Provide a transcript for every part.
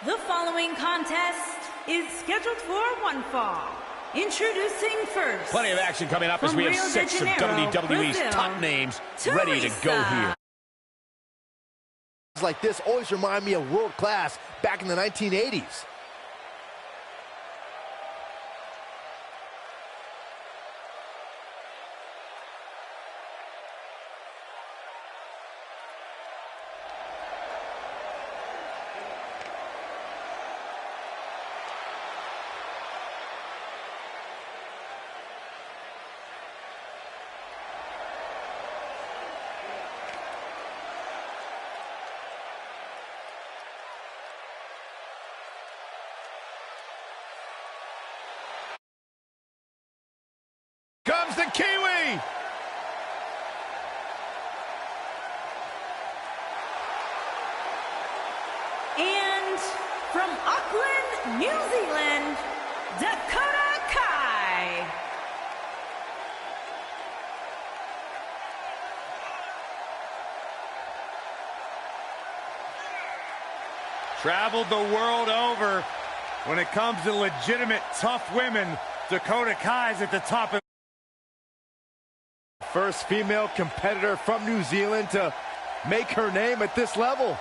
The following contest is scheduled for one fall. Introducing first. Plenty of action coming up as we have six of WWE's top names ready to go here. Like this always remind me of world class back in the 1980s. Comes the Kiwi! And from Auckland, New Zealand, Dakota Kai. Traveled the world over. When it comes to legitimate, tough women, Dakota Kai's at the top of. First female competitor from New Zealand to make her name at this level.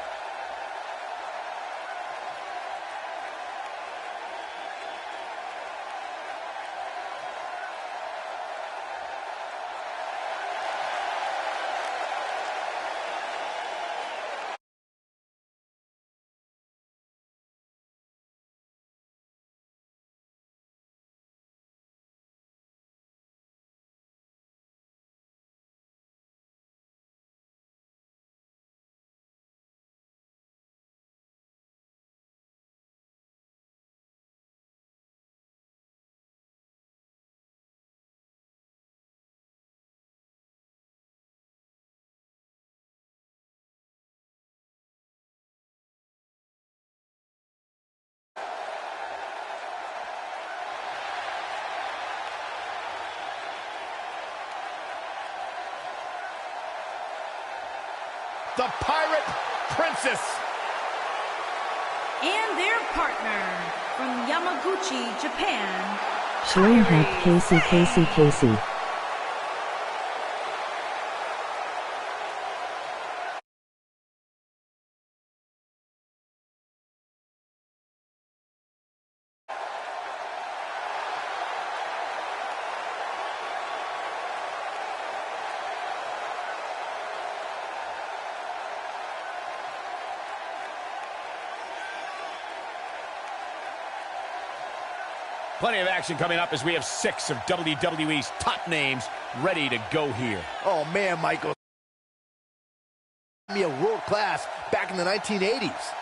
The Pirate Princess. And their partner from Yamaguchi, Japan. Shrimp Casey. Plenty of action coming up as we have six of WWE's top names ready to go here. Oh man, Michael. Me a world class back in the 1980s.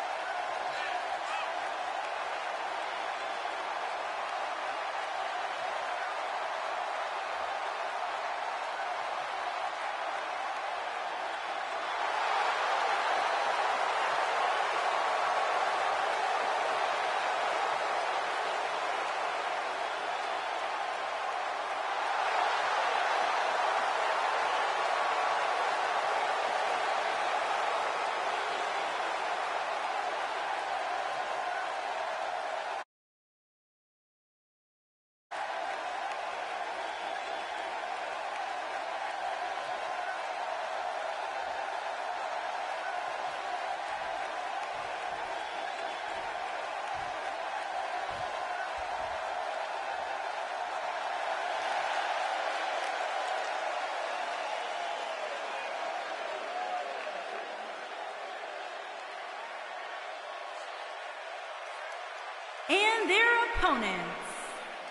And their opponents,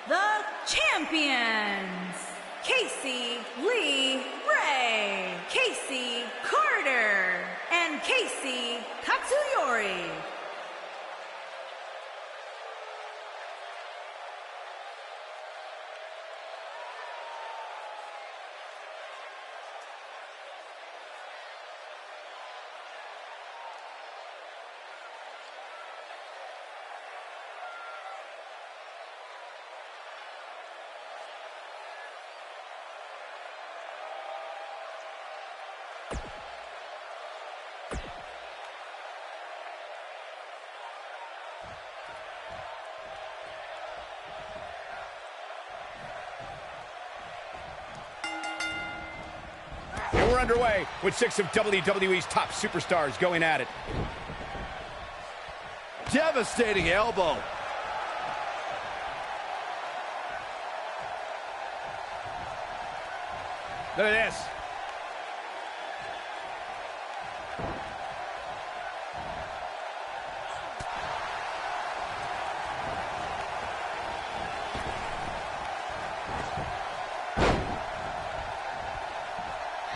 the champions, Casey Lee Ray, Casey Carter, and Casey Katsuyori. underway with 6 of WWE's top superstars going at it. Devastating elbow. Look at this.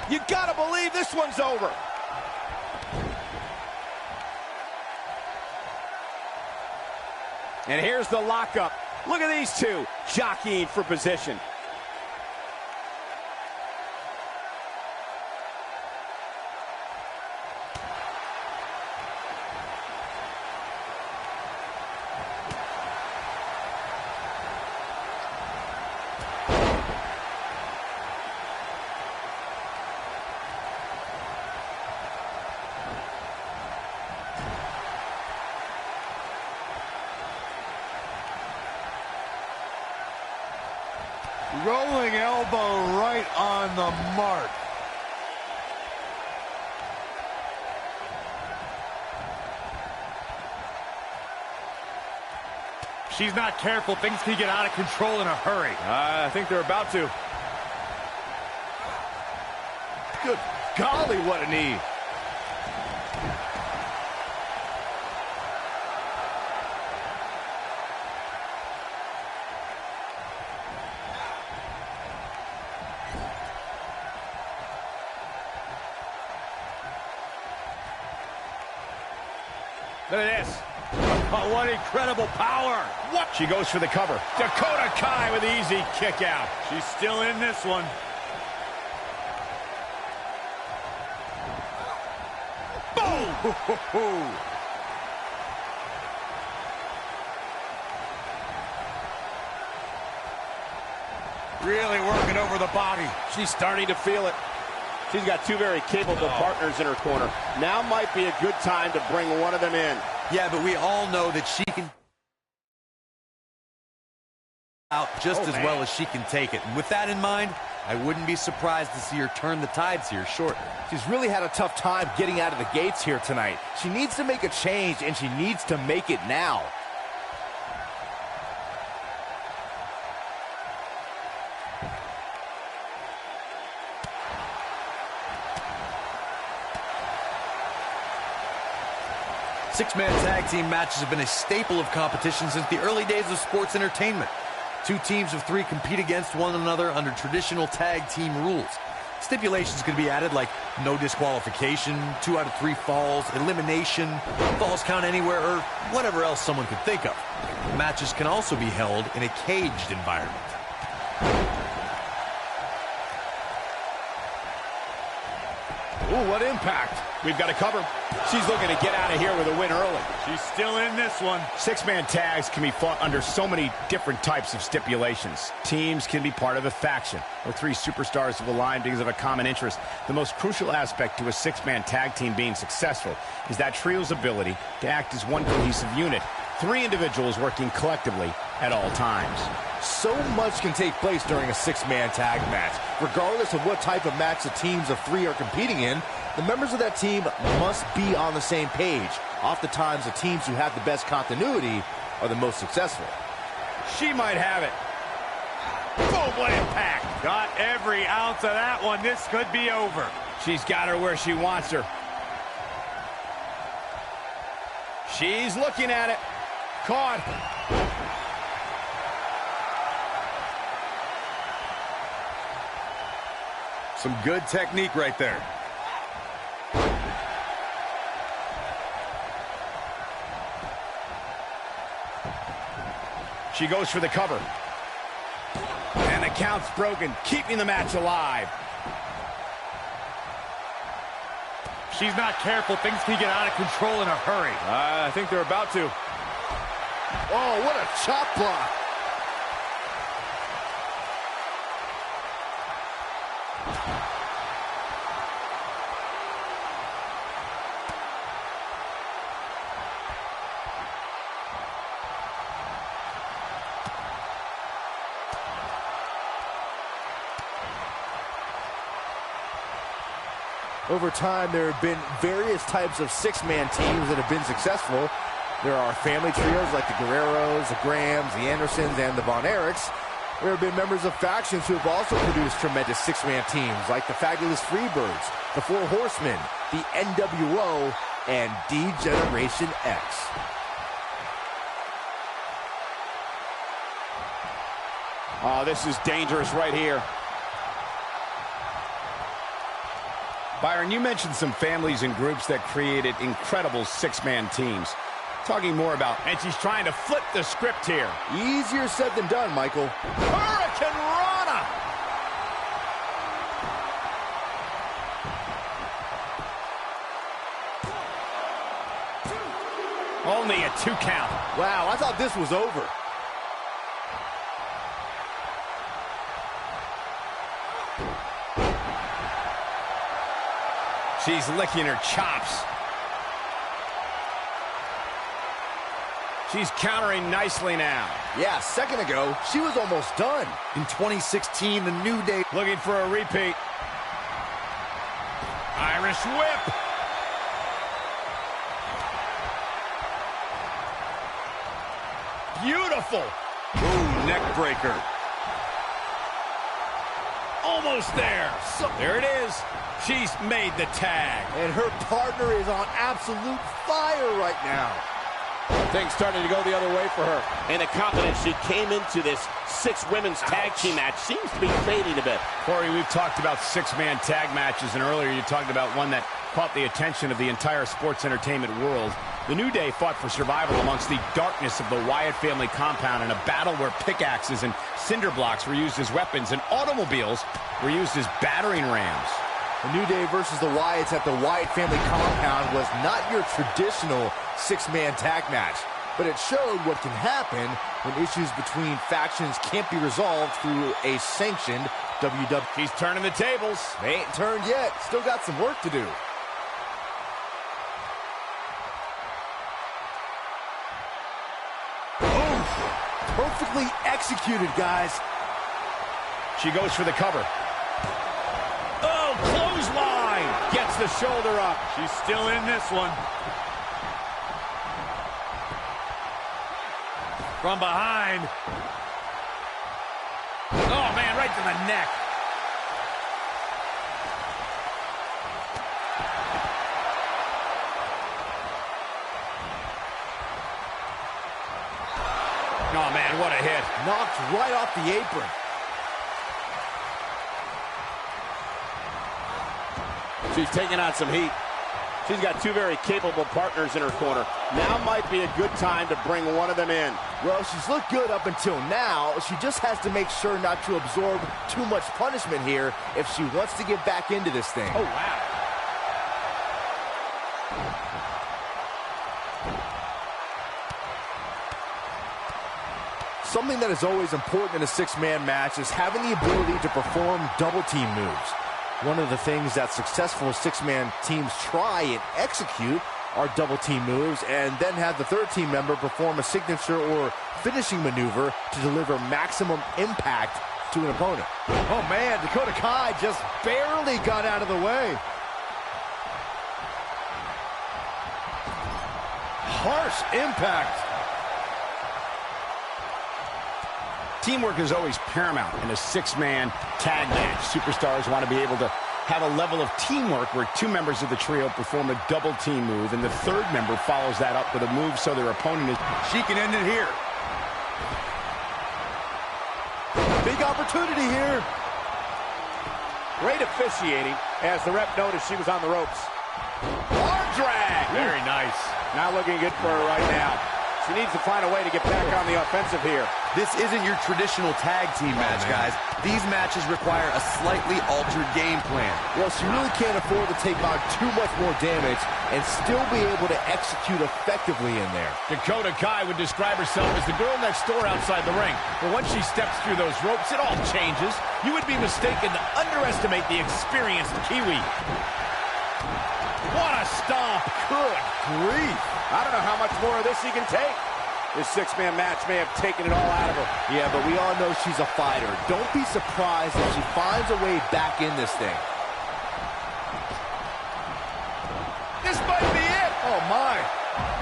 You gotta believe this one's over. And here's the lockup. Look at these two jockeying for position. Rolling elbow right on the mark. She's not careful. Things can get out of control in a hurry. I think they're about to. Good golly, what a knee. Look at this. Oh, what incredible power. What? She goes for the cover. Dakota Kai with the easy kick out. She's still in this one. Boom! Really working over the body. She's starting to feel it. She's got two very capable partners in her corner. Now might be a good time to bring one of them in. Yeah, but we all know that she can out just as well as she can take it. And with that in mind, I wouldn't be surprised to see her turn the tides here shortly. She's really had a tough time getting out of the gates here tonight. She needs to make a change, and she needs to make it now. Six-man tag team matches have been a staple of competition since the early days of sports entertainment. Two teams of three compete against one another under traditional tag team rules. Stipulations can be added like no disqualification, 2 out of 3 falls, elimination, falls count anywhere, or whatever else someone could think of. Matches can also be held in a caged environment. Ooh, what impact. We've got a cover. She's looking to get out of here with a win early. She's still in this one. 6-man tags can be fought under so many different types of stipulations. Teams can be part of a faction, or 3 superstars have aligned because of a common interest. The most crucial aspect to a 6-man tag team being successful is that trio's ability to act as one cohesive unit. 3 individuals working collectively at all times. So much can take place during a 6-man tag match. Regardless of what type of match the teams of 3 are competing in, the members of that team must be on the same page. Oftentimes, the teams who have the best continuity are the most successful. She might have it. Boom, what impact. Got every ounce of that one. This could be over. She's got her where she wants her. She's looking at it. Caught. Some good technique right there. She goes for the cover. And the count's broken, keeping the match alive. She's not careful. Things can get out of control in a hurry. I think they're about to. Oh, what a chop block. Over time, there have been various types of six-man teams that have been successful. There are family trios like the Guerreros, the Grahams, the Andersons, and the Von Erichs. There have been members of factions who have also produced tremendous six-man teams like the Fabulous Freebirds, the Four Horsemen, the NWO, and D-Generation X. Oh, this is dangerous right here. Byron, you mentioned some families and groups that created incredible six-man teams. Talking more about, and she's trying to flip the script here. Easier said than done, Michael. Hurricane Rana! Only a 2 count. Wow, I thought this was over. She's licking her chops. She's countering nicely now. Yeah, a second ago, she was almost done. In 2016, the New Day Looking for a repeat. Irish whip. Beautiful. Ooh, neck breaker. Almost there. There it is. She's made the tag. And her partner is on absolute fire right now. Things starting to go the other way for her. And the confidence she came into this women's tag team match seems to be fading a bit. Corey, we've talked about six-man tag matches, and earlier you talked about one that caught the attention of the entire sports entertainment world. The New Day fought for survival amongst the darkness of the Wyatt family compound in a battle where pickaxes and cinder blocks were used as weapons and automobiles were used as battering rams. The New Day versus the Wyatts at the Wyatt family compound was not your traditional six-man tag match, but it showed what can happen when issues between factions can't be resolved through a sanctioned WWE. She's turning the tables. They ain't turned yet. Still got some work to do. Oof. Perfectly executed, guys. She goes for the cover. Oh, clothesline! Gets the shoulder up. She's still in this one. From behind. Oh, man, right to the neck. Oh, man, what a hit. Knocked right off the apron. She's taking on some heat. She's got two very capable partners in her corner. Now might be a good time to bring one of them in. Well, she's looked good up until now. She just has to make sure not to absorb too much punishment here if she wants to get back into this thing. Oh, wow. Something that is always important in a six-man match is having the ability to perform double-team moves. One of the things that successful six-man teams try and execute are double-team moves, and then have the third team member perform a signature or finishing maneuver to deliver maximum impact to an opponent. Oh man, Dakota Kai just barely got out of the way. Harsh impact. Teamwork is always paramount in a six-man tag match. Superstars want to be able to have a level of teamwork where two members of the trio perform a double team move, and the third member follows that up with a move so their opponent is... She can end it here. Big opportunity here. Great officiating as the ref noticed she was on the ropes. Arm drag. Very nice. Not looking good for her right now. She needs to find a way to get back on the offensive here. This isn't your traditional tag team match, guys. These matches require a slightly altered game plan. Well, she really can't afford to take on too much more damage and still be able to execute effectively in there. Dakota Kai would describe herself as the girl next door outside the ring. But once she steps through those ropes, it all changes. You would be mistaken to underestimate the experienced Kiwi. What a stomp. Good grief. I don't know how much more of this he can take. This six-man match may have taken it all out of her. Yeah, but we all know she's a fighter. Don't be surprised if she finds a way back in this thing.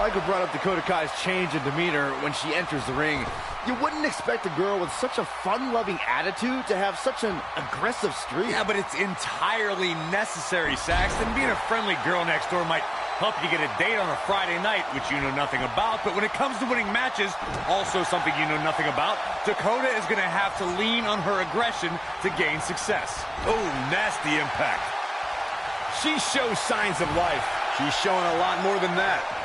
Michael brought up Dakota Kai's change in demeanor when she enters the ring. You wouldn't expect a girl with such a fun-loving attitude to have such an aggressive streak. Yeah, but it's entirely necessary, Saxton. Being a friendly girl next door might help you get a date on a Friday night, which you know nothing about. But when it comes to winning matches, also something you know nothing about, Dakota is going to have to lean on her aggression to gain success. Oh, nasty impact. She shows signs of life. She's showing a lot more than that.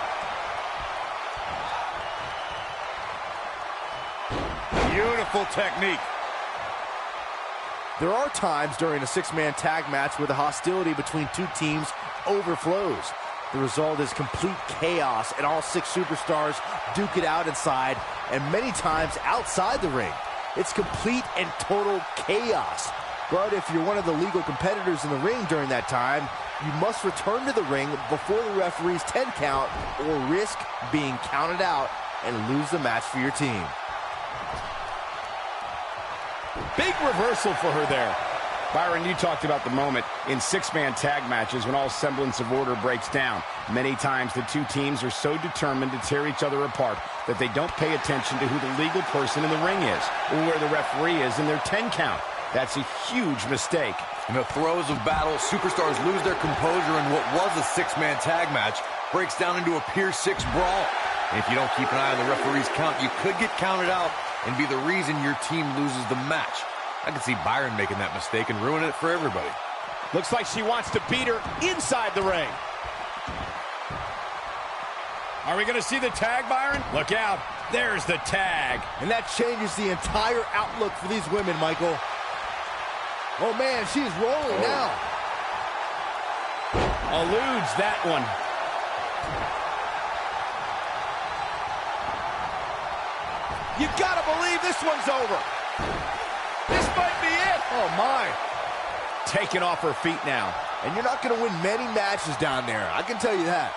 Beautiful technique. There are times during a six-man tag match where the hostility between two teams overflows. The result is complete chaos, and all six superstars duke it out inside, and many times outside the ring. It's complete and total chaos. But if you're one of the legal competitors in the ring during that time, you must return to the ring before the referee's 10 count or risk being counted out and lose the match for your team. Big reversal for her there. Byron, you talked about the moment in six-man tag matches when all semblance of order breaks down. Many times the two teams are so determined to tear each other apart that they don't pay attention to who the legal person in the ring is or where the referee is in their 10 count. That's a huge mistake. In the throes of battle, superstars lose their composure, and what was a six-man tag match breaks down into a Pier 6 brawl. And if you don't keep an eye on the referee's count, you could get counted out and be the reason your team loses the match. I can see Byron making that mistake and ruining it for everybody. Looks like she wants to beat her inside the ring. Are we going to see the tag, Byron? Look out. There's the tag. And that changes the entire outlook for these women, Michael. Oh, man, she's rolling now. Eludes that one. You gotta believe this one's over. This might be it. Oh, my. Taken off her feet now. And you're not going to win many matches down there, I can tell you that.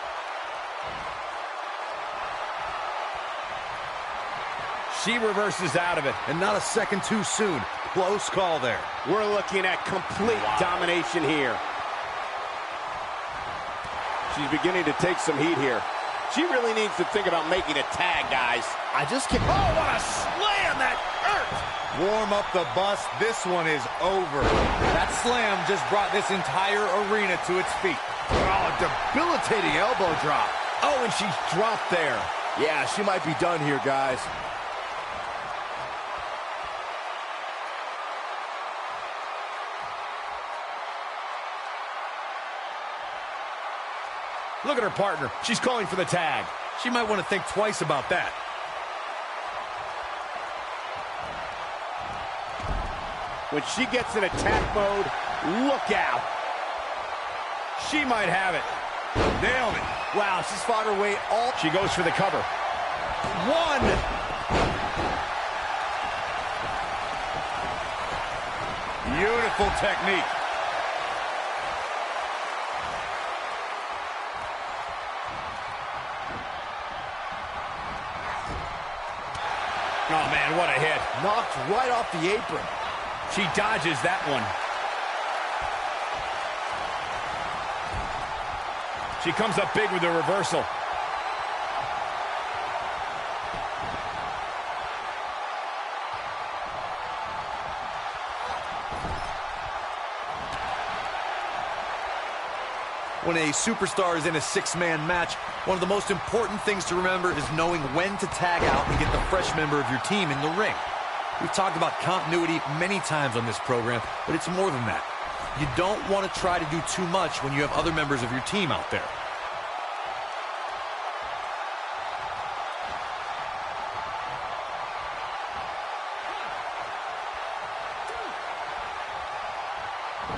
She reverses out of it. And not a second too soon. Close call there. We're looking at complete domination here. She's beginning to take some heat here. She really needs to think about making a tag, guys. I just can't. Oh, what a slam that hurt! Warm up the bus. This one is over. That slam just brought this entire arena to its feet. Oh, debilitating elbow drop. Oh, and she's dropped there. Yeah, she might be done here, guys. Look at her partner. She's calling for the tag. She might want to think twice about that. When she gets in attack mode, look out. She might have it. Nailed it. Wow, she's fought her way all. She goes for the cover. One. Beautiful technique. Oh, man, what a hit. Knocked right off the apron. She dodges that one. She comes up big with the reversal. When a superstar is in a six-man match, one of the most important things to remember is knowing when to tag out and get the fresh member of your team in the ring. We've talked about continuity many times on this program, but it's more than that. You don't want to try to do too much when you have other members of your team out there.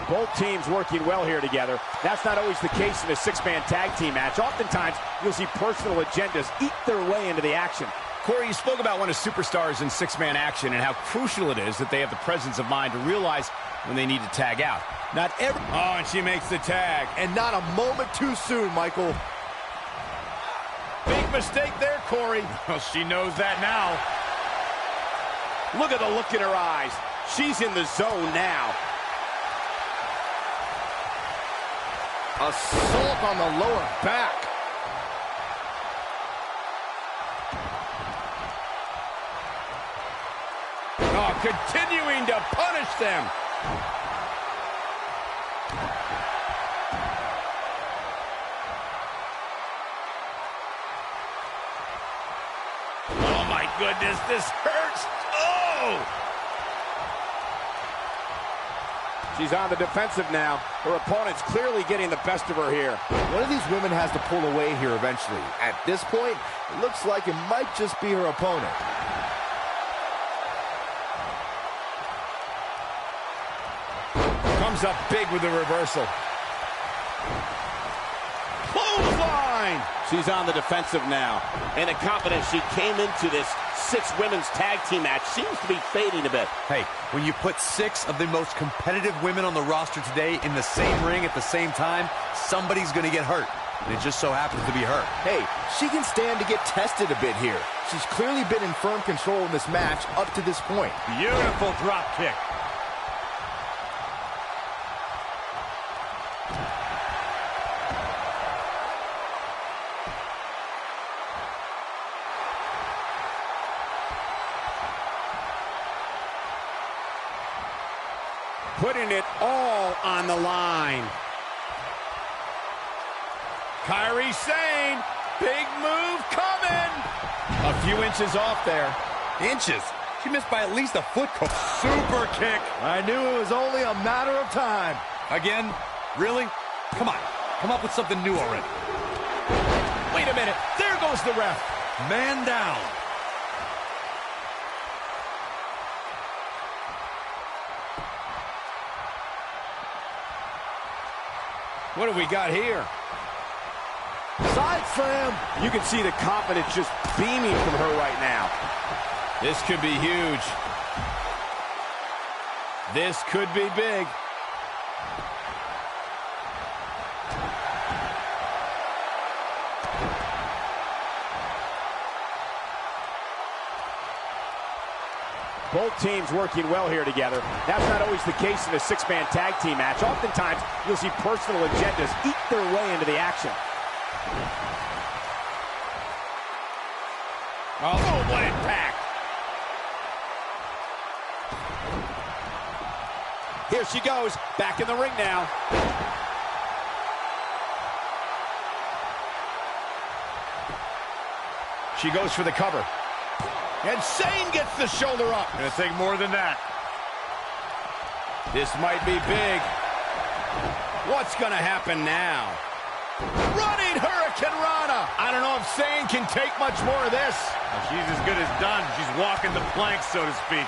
Both teams working well here together. That's not always the case in a six-man tag team match. Oftentimes, you'll see personal agendas eat their way into the action. Corey, you spoke about when a superstar is in six-man action and how crucial it is that they have the presence of mind to realize when they need to tag out. Not every... Oh, and she makes the tag. And not a moment too soon, Michael. Big mistake there, Corey. Well, she knows that now. Look at the look in her eyes. She's in the zone now. Assault on the lower back. Oh, continuing to punish them. Oh, my goodness, this hurts. Oh! She's on the defensive now. Her opponent's clearly getting the best of her here. One of these women has to pull away here eventually. At this point, it looks like it might just be her opponent. Comes up big with the reversal. Clothesline! She's on the defensive now. And the confidence she came into this 6 women's tag team match seems to be fading a bit. Hey, when you put 6 of the most competitive women on the roster today in the same ring at the same time, somebody's going to get hurt. And it just so happens to be her. Hey, she can stand to get tested a bit here. She's clearly been in firm control in this match up to this point. Beautiful drop kick. Putting it all on the line. Kairi Sane, big move coming. A few inches off there. Inches? She missed by at least a foot. Super kick. I knew it was only a matter of time. Again? Really? Come on. Come up with something new already. Wait a minute. There goes the ref. Man down. What do we got here? Side slam. You can see the confidence just beaming from her right now. This could be huge. This could be big. Both teams working well here together. That's not always the case in a 6-man tag team match. Oftentimes, you'll see personal agendas eat their way into the action. Oh, what impact! Here she goes, back in the ring now. She goes for the cover. And Sane gets the shoulder up. Gonna take more than that. This might be big. What's gonna happen now? Running Hurricane Rana. I don't know if Sane can take much more of this. Well, she's as good as done. She's walking the plank, so to speak.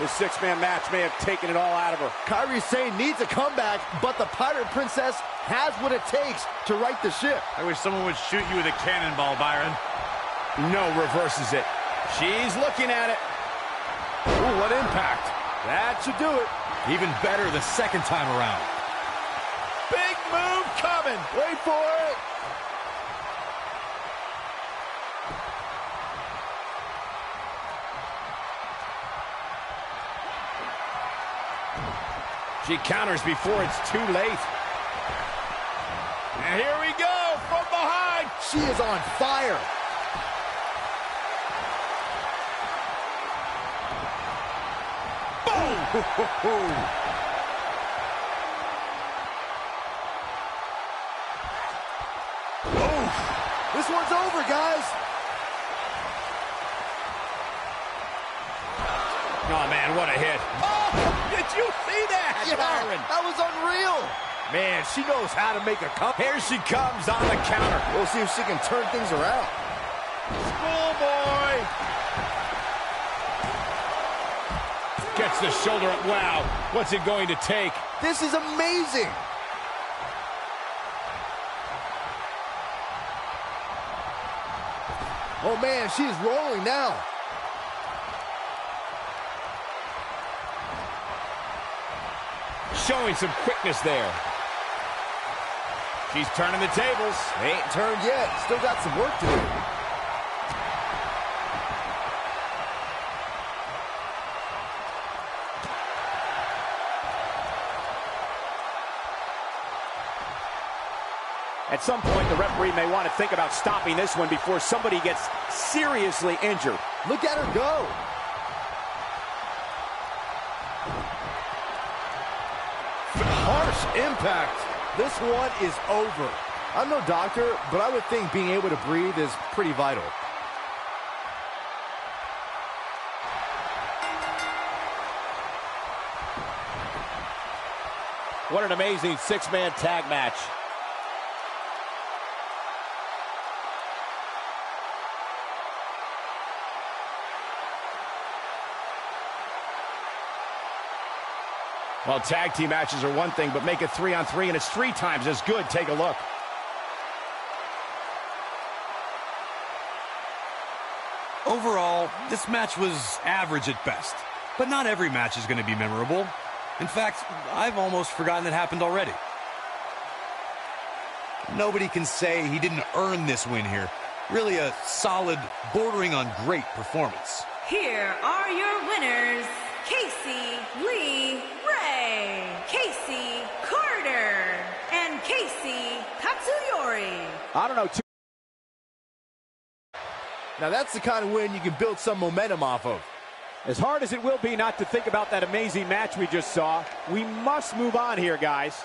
This 6-man match may have taken it all out of her. Kairi Sane needs a comeback, but the Pirate Princess has what it takes to right the ship. I wish someone would shoot you with a cannonball, Byron. No, reverses it. She's looking at it. Ooh, what impact. That should do it. Even better the second time around. Big move coming. Wait for it. She counters before it's too late. And here we go from behind. She is on fire. This one's over, guys. Oh, man, what a hit. Oh, did you see that, Byron? That was unreal. Man, she knows how to make a comeback. Here she comes on the counter. We'll see if she can turn things around. Schoolboy. Gets the shoulder up. Wow, what's it going to take? This is amazing. Oh, man, she's rolling now. Showing some quickness there. She's turning the tables. They ain't turned yet. Still got some work to do. At some point, the referee may want to think about stopping this one before somebody gets seriously injured. Look at her go. impact. This one is over. I'm no doctor, but I would think being able to breathe is pretty vital. What an amazing six-man tag match. Well, tag team matches are one thing, but make it 3-on-3 and it's 3 times as good. Take a look. Overall, this match was average at best, but not every match is going to be memorable. In fact, I've almost forgotten it happened already. Nobody can say he didn't earn this win here. Really a solid, bordering on great performance. Here are your winners, Casey Lee Ray, Casey Carter, and Casey Katsuyori. I don't know. Now that's the kind of win you can build some momentum off of. As hard as it will be not to think about that amazing match we just saw, we must move on here, guys.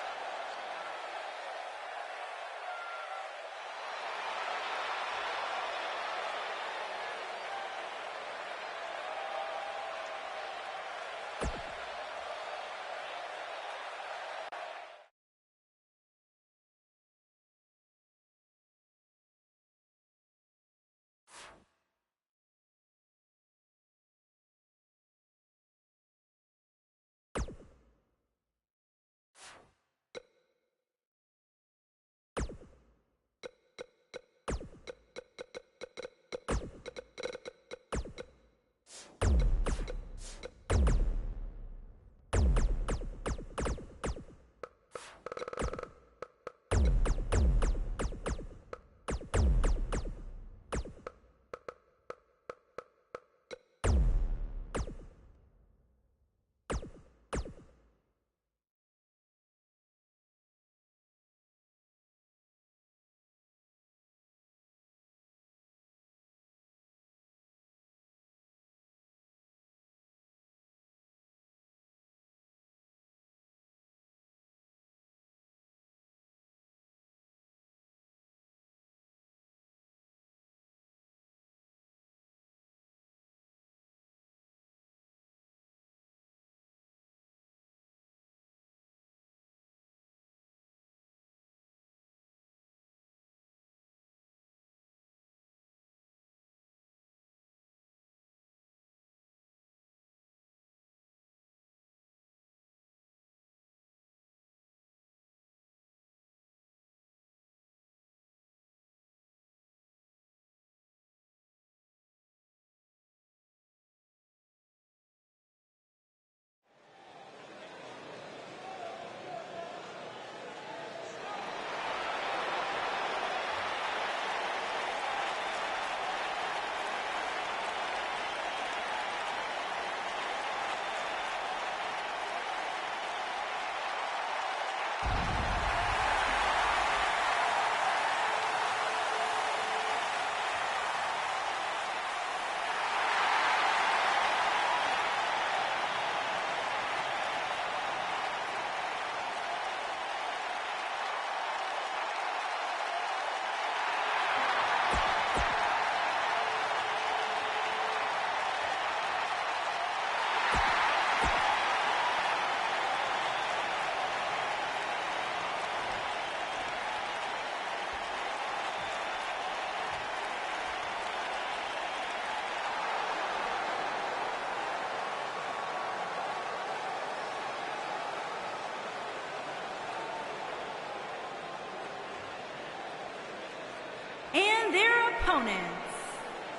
And their opponents,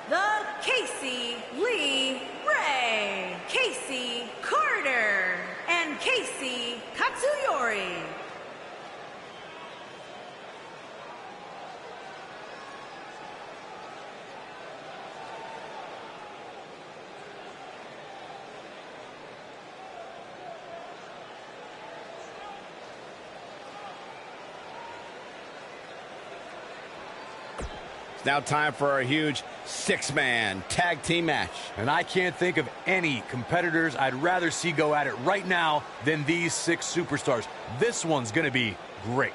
the Casey Lee Ray, Casey Carter, and Casey Katsuyori. Now time for our huge six-man tag team match. And I can't think of any competitors I'd rather see go at it right now than these 6 superstars. This one's going to be great.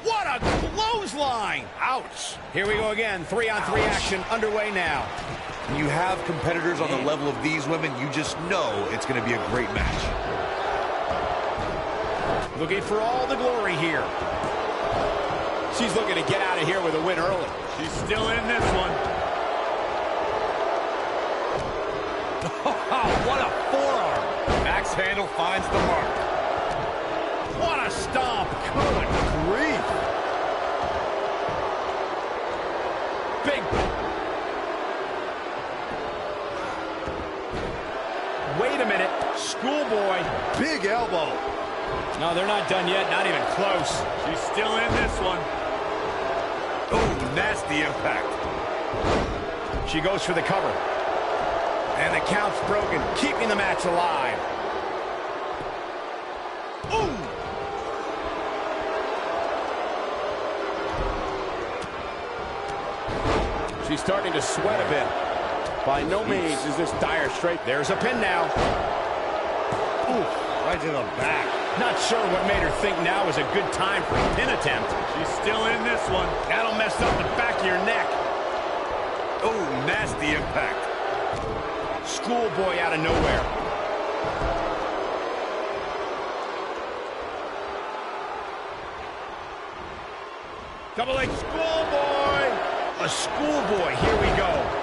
What a clothesline! Ouch! Here we go again. 3-on-3 action underway now. When you have competitors on the level of these women, you just know it's going to be a great match. Looking for all the glory here. She's looking to get out of here with a win early. She's still in this one. What a forearm! Axe handle finds the mark. What a stomp! Good grief! Big. Wait a minute. Schoolboy. Big elbow. No, they're not done yet. Not even close. She's still in this one. Oh, nasty impact. She goes for the cover. And the count's broken, keeping the match alive. Ooh! She's starting to sweat a bit. By no means is this dire straight. There's a pin now. Ooh, Right to the back. not sure what made her think now was a good time for a pin attempt. She's still in this one. That'll mess up the back of your neck. Oh, nasty impact. Schoolboy out of nowhere. Double H schoolboy. A schoolboy. Here we go.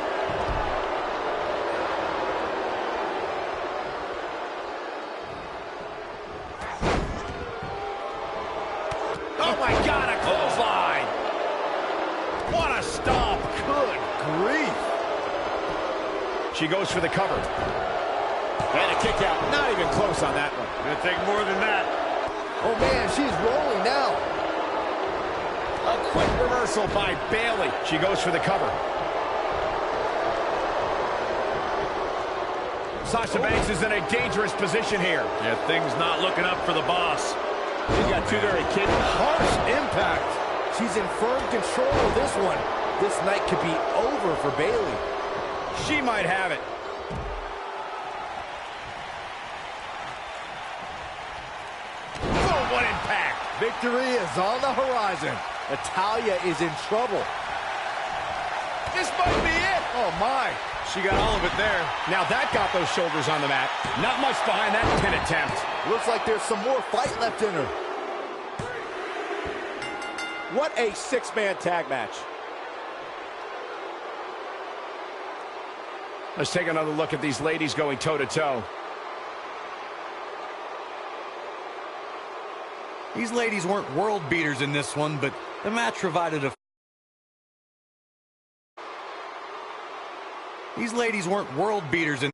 Oh my God, a clothesline. What a stomp. Good grief. She goes for the cover. And a kick out. Not even close on that one. Gonna take more than that. Oh, man, she's rolling now. A quick reversal by Bayley. She goes for the cover. Sasha Banks is in a dangerous position here. Yeah, things not looking up for the boss. She's got two very capable. Harsh impact. She's in firm control of this one. This night could be over for Bayley. She might have it. Oh, what impact. Victory is on the horizon. Natalya is in trouble. This might be it. Oh, my. She got all of it there. Now that got those shoulders on the mat. Not much behind that pin attempt. Looks like there's some more fight left in her. What a six-man tag match. Let's take another look at these ladies going toe-to-toe. These ladies weren't world beaters in this one, but the match provided a... These ladies weren't world beaters in...